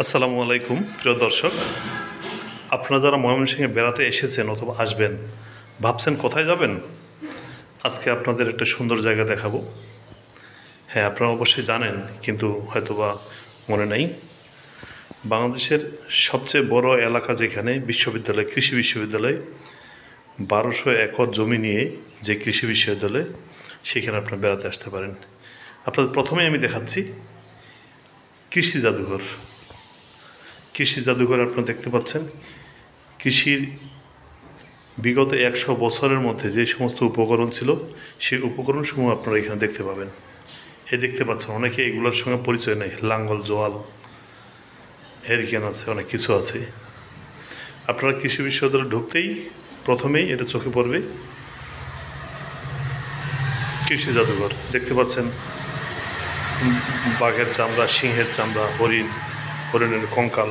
আসসালামু আলাইকুম প্রিয় দর্শক, আপনারা যারা ময়মনসিংহে বেড়াতে এসেছেন অথবা আসবেন, ভাবছেন কোথায় যাবেন, আজকে আপনাদের একটা সুন্দর জায়গা দেখাবো। হ্যাঁ, আপনারা অবশ্যই জানেন, কিন্তু হয়তোবা মনে নেই। বাংলাদেশের সবচেয়ে বড় এলাকা যেখানে বিশ্ববিদ্যালয়, কৃষি বিশ্ববিদ্যালয়, 1200 একর জমি নিয়ে যে কৃষি বিশ্ববিদ্যালয়, সেখানে আপনারা বেড়াতে আসতে পারেন। আপনাদের প্রথমেই আমি দেখাচ্ছি কৃষি জাদুঘর। কৃষি জাদুঘর আপনারা দেখতে পাচ্ছেন। কৃষির বিগত 100 বছরের মধ্যে যে সমস্ত উপকরণ ছিল, সেই উপকরণসমূহ আপনারা এখানে দেখতে পাবেন। দেখতে পাচ্ছেন, অনেকে এগুলোর সঙ্গে পরিচয় নেই। লাঙ্গল, জোয়াল, হেরিকেন আছে, অনেক কিছু আছে। আপনারা কৃষি বিশ্ববিদ্যালয়ে ঢুকতেই প্রথমেই এটা চোখে পড়বে কৃষি জাদুঘর। দেখতে পাচ্ছেন বাঘের চামড়া, সিংহের চামড়া, হরিণের কঙ্কাল,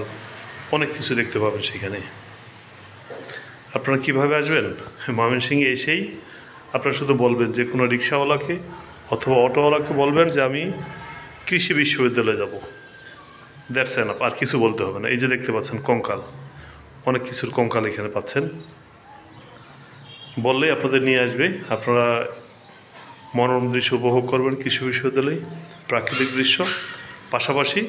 অনেক কিছু দেখতে পাবেন সেখানে। আপনারা কীভাবে আসবেন? ময়মনসিংহে এসেই আপনারা শুধু বলবেন যে কোনো রিক্সাওয়ালাকে অথবা অটোওয়ালাকে বলবেন যে আমি কৃষি বিশ্ববিদ্যালয়ে যাব। দ্যাটস এনাফ, আর কিছু বলতে হবে না। এই যে দেখতে পাচ্ছেন কঙ্কাল, অনেক কিছুর কঙ্কাল এখানে পাচ্ছেন। বললেই আপনাদের নিয়ে আসবে। আপনারা মনোরম দৃশ্য উপভোগ করবেন কৃষি বিশ্ববিদ্যালয়ে, প্রাকৃতিক দৃশ্য, পাশাপাশি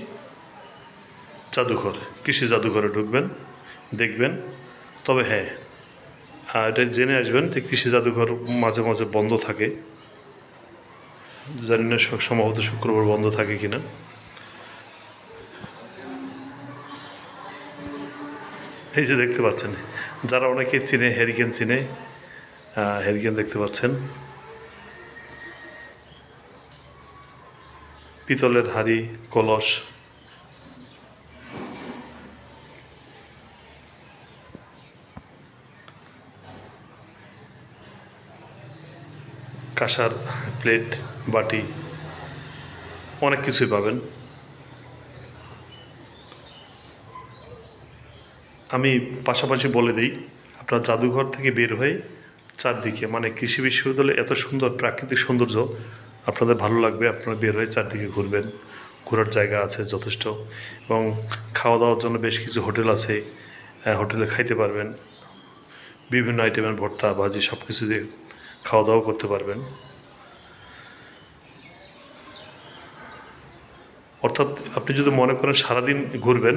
জাদুঘর। কৃষি জাদুঘরে ঢুকবেন, দেখবেন। তবে হ্যাঁ, এটা জেনে আসবেন যে কৃষি জাদুঘর মাঝে মাঝে বন্ধ থাকে। জানি না সম্ভবত শুক্রবার বন্ধ থাকে কিনা। এই যে দেখতে পাচ্ছেন, যারা অনেকে চিনে, হেরিকেন চিনে, হেরিকেন দেখতে পাচ্ছেন। পিতলের হাঁড়ি, কলস, কাঁসার প্লেট, বাটি, অনেক কিছুই পাবেন। আমি পাশাপাশি বলে দিই, আপনার জাদুঘর থেকে বের হয়ে চারদিকে, মানে কৃষি বিশ্ববিদ্যালয়ে এত সুন্দর প্রাকৃতিক সৌন্দর্য, আপনাদের ভালো লাগবে। আপনারা বের হয়ে চারদিকে ঘুরবেন, ঘোরার জায়গা আছে যথেষ্ট, এবং খাওয়া দাওয়ার জন্য বেশ কিছু হোটেল আছে। হোটেলে খাইতে পারবেন, বিভিন্ন আইটেমের ভর্তা, ভাজি, সব কিছু দিয়ে খাওয়া দাওয়া করতে পারবেন। অর্থাৎ আপনি যদি মনে করেন সারাদিন ঘুরবেন,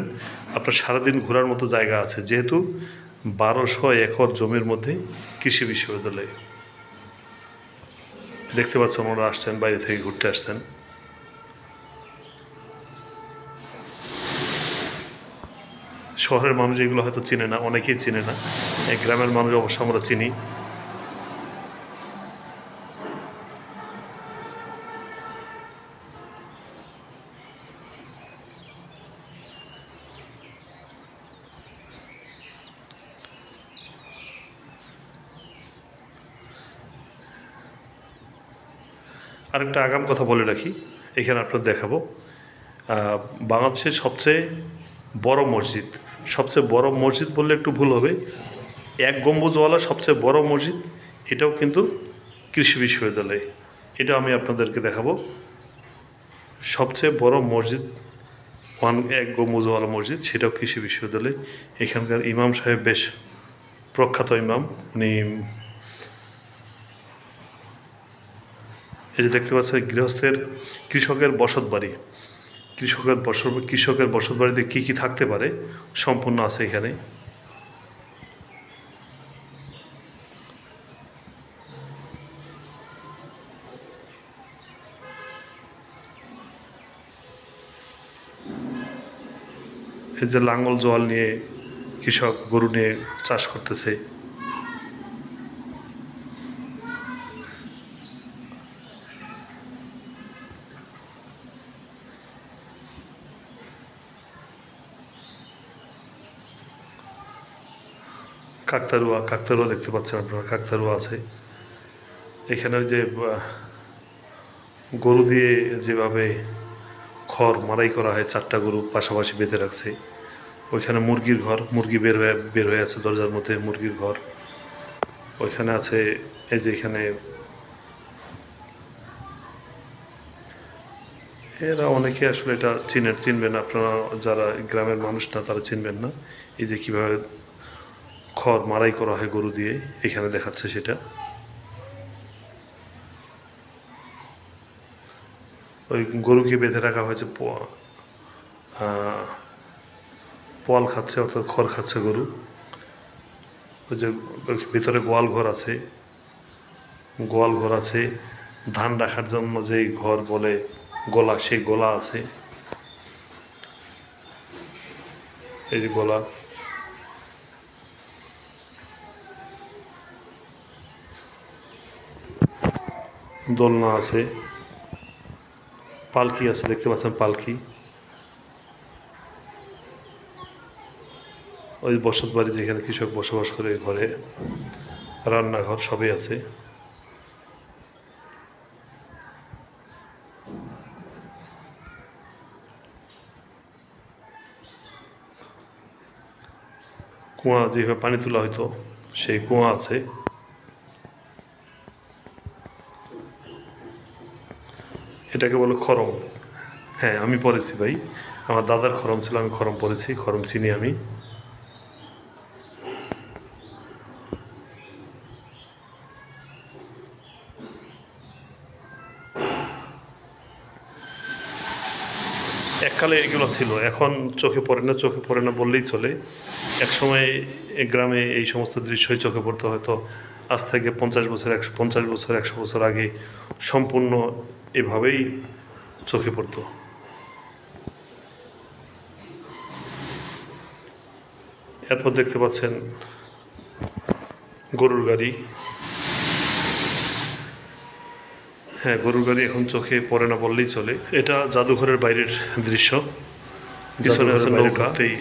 আপনার সারাদিন ঘোরার মতো জায়গা আছে, যেহেতু 1200 একর জমির মধ্যে কৃষি বিশ্ববিদ্যালয়। দেখতে পাচ্ছেন ওনারা আসছেন, বাইরে থেকে ঘুরতে আসছেন। শহরের মানুষ এগুলো হয়তো চিনে না, অনেকেই চিনে না। গ্রামের মানুষ অবশ্য আমরা চিনি। আরেকটা আগাম কথা বলে রাখি, এখানে আপনার দেখাবো বাংলাদেশের সবচেয়ে বড় মসজিদ। সবচেয়ে বড় মসজিদ বললে একটু ভুল হবে, এক গম্বুজওয়ালা সবচেয়ে বড় মসজিদ, এটাও কিন্তু কৃষি বিশ্ববিদ্যালয়। এটা আমি আপনাদেরকে দেখাবো। সবচেয়ে বড় মসজিদ, এক গম্বুজওয়ালা মসজিদ, সেটাও কৃষি বিশ্ববিদ্যালয়। এখানকার ইমাম সাহেব বেশ প্রখ্যাত ইমাম। উনি, এই যে দেখতে পাচ্ছেন কৃষকের বসত বাড়ি। কৃষকের বসত বাড়িতে কী কী থাকতে পারে সম্পূর্ণ আছে এখানে। এই যে লাঙ্গল জোয়াল নিয়ে কৃষক গরু নিয়ে চাষ করতেছে। কাকতারুয়া দেখতে পাচ্ছেন আপনারা, কাকতারুয়া আছে এখানে। যে গরু দিয়ে যেভাবে খড় মারাই করা হয়, 4টা গরু পাশাপাশি বেঁধে রাখছে। ওইখানে মুরগির ঘর, মুরগি বের হয়ে আছে দরজার মধ্যে, মুরগির ঘর ওইখানে আছে। এই যে এখানে এরা অনেকে আসলে এটা চিনবেন না, আপনারা যারা গ্রামের মানুষ না তারা চিনবেন না। এই যে কীভাবে খড় মাড়াই করা হয় গরু দিয়ে, এখানে দেখাচ্ছে সেটা। ওই গরুকে বেঁধে রাখা হয়েছে, পোয়াল খাচ্ছে, অর্থাৎ খড় খাচ্ছে গরু। ওই যে ভিতরে গোয়াল ঘর আছে, ধান রাখার জন্য যেই ঘর বলে গোলা, সেই গোলা আছে, এই যে গোলা। দোলনা আছে, পালকি আছে, দেখতে পাচ্ছেন পালকি। ওই বসত বাড়ি যেখানে কৃষক বসবাস করে, ঘরে রান্নাঘর সবই আছে। কুয়া, যেভাবে পানি তোলা হয়তো সেই কুয়া আছে। এটাকে বলে খরম। হ্যাঁ, আমি পড়েছি ভাই, আমার দাদার খরম ছিল, আমি খরম পড়েছি, খরম চিনি আমি। এককালে এগুলো ছিল, এখন চোখে পড়ে না বললেই চলে। একসময় গ্রামে এই সমস্ত দৃশ্যই চোখে পড়তে, হয়তো আজ থেকে 50 বছর 100 বছর আগে সম্পূর্ণ এভাবেই চোখে পড়তো। এরপর দেখতে পাচ্ছেন গরুর গাড়ি। হ্যাঁ, গরুর গাড়ি এখন চোখে পড়ে না বললেই চলে। এটা জাদুঘরের বাইরের দৃশ্য। পিছনে আছে নৌকাতেই,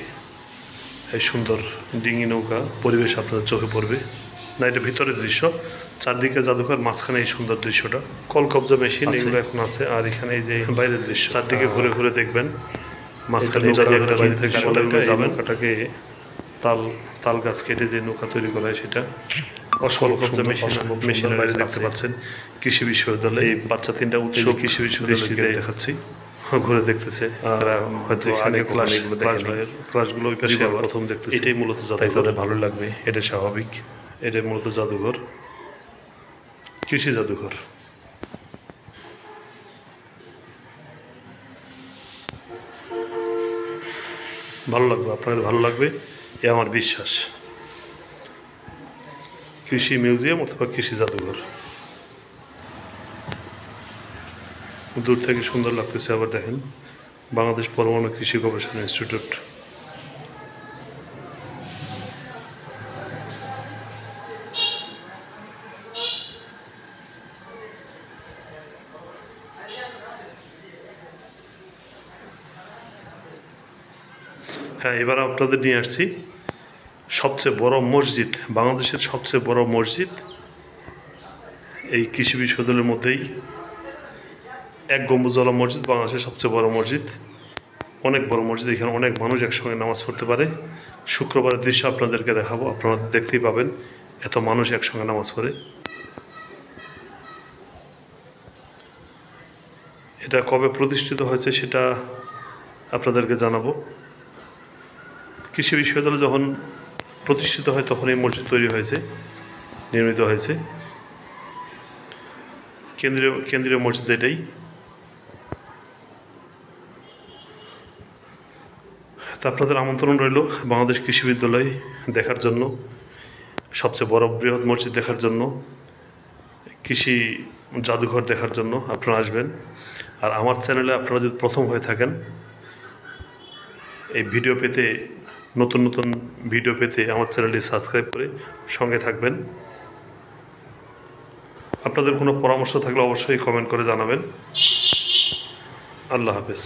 এই সুন্দর ডিঙি নৌকা, পরিবেশ আপনার চোখে পড়বে না। এটা ভিতরের দৃশ্য, চারদিকে জাদুঘর, মাঝখানে এই সুন্দর দৃশ্যটা। কলকবজা মেশিন এগুলো এখন আছে। আর এখানে এই যে বাইরের দৃশ্য, চারদিকে ঘুরে ঘুরে দেখবেন। মাঝখানে একটা বাইরে থেকে যাবেন, নৌকাটাকে তাল গাছ কেটে যে নৌকা তৈরি করা হয় সেটা। কলকবজা মেশিনের বাইরে দেখতে পাচ্ছেন কৃষি বিশ্ববিদ্যালয়। এই বাচ্চা 3টা উৎসব কৃষি বিশ্ববিদ্যালয় দেখাচ্ছি, ঘুরে দেখতেছে। আর হয়তো এখানে ক্লাসগুলো ওই পাশে প্রথম দেখতেছে। এটাই মূলত তাই তাদের ভালো লাগবে, এটা স্বাভাবিক। এটাই মূলত জাদুঘর, কৃষি জাদুঘর। ভালো লাগবে, আপনাদের ভালো লাগবে, এ আমার বিশ্বাস। কৃষি মিউজিয়াম অথবা কৃষি জাদুঘর, দূর থেকে সুন্দর লাগতেছে। আবার দেখেন বাংলাদেশ পরমাণু কৃষি গবেষণা ইনস্টিটিউট। হ্যাঁ, এবার আপনাদের নিয়ে আসছি সবচেয়ে বড় মসজিদ, বাংলাদেশের সবচেয়ে বড় মসজিদ এই কৃষি বিশ্ববিদ্যালয়ের মধ্যেই। 1 গম্বুজওয়ালা মসজিদ, বাংলাদেশের সবচেয়ে বড় মসজিদ, অনেক বড় মসজিদ। এখানে অনেক মানুষ একসঙ্গে নামাজ পড়তে পারে। শুক্রবারের দৃশ্য আপনাদেরকে দেখাবো, আপনারা দেখতেই পাবেন এত মানুষ একসঙ্গে নামাজ পড়ে। এটা কবে প্রতিষ্ঠিত হয়েছে সেটা আপনাদেরকে জানাবো। কৃষি বিশ্ববিদ্যালয় যখন প্রতিষ্ঠিত হয় তখন এই মসজিদ তৈরি হয়েছে, নির্মিত হয়েছে। কেন্দ্রীয় মসজিদ এটাই। তা আপনাদের আমন্ত্রণ রইল বাংলাদেশ কৃষি বিশ্ববিদ্যালয় দেখার জন্য, সবচেয়ে বড় বৃহৎ মসজিদ দেখার জন্য, কৃষি জাদুঘর দেখার জন্য আপনারা আসবেন। আর আমার চ্যানেলে আপনারা যদি প্রথম হয়ে থাকেন, এই ভিডিও পেতে, নতুন নতুন ভিডিও পেতে আমার চ্যানেলটি সাবস্ক্রাইব করে সঙ্গে থাকবেন। আপনাদের কোনো পরামর্শ থাকলে অবশ্যই কমেন্ট করে জানাবেন। আল্লাহ হাফেজ।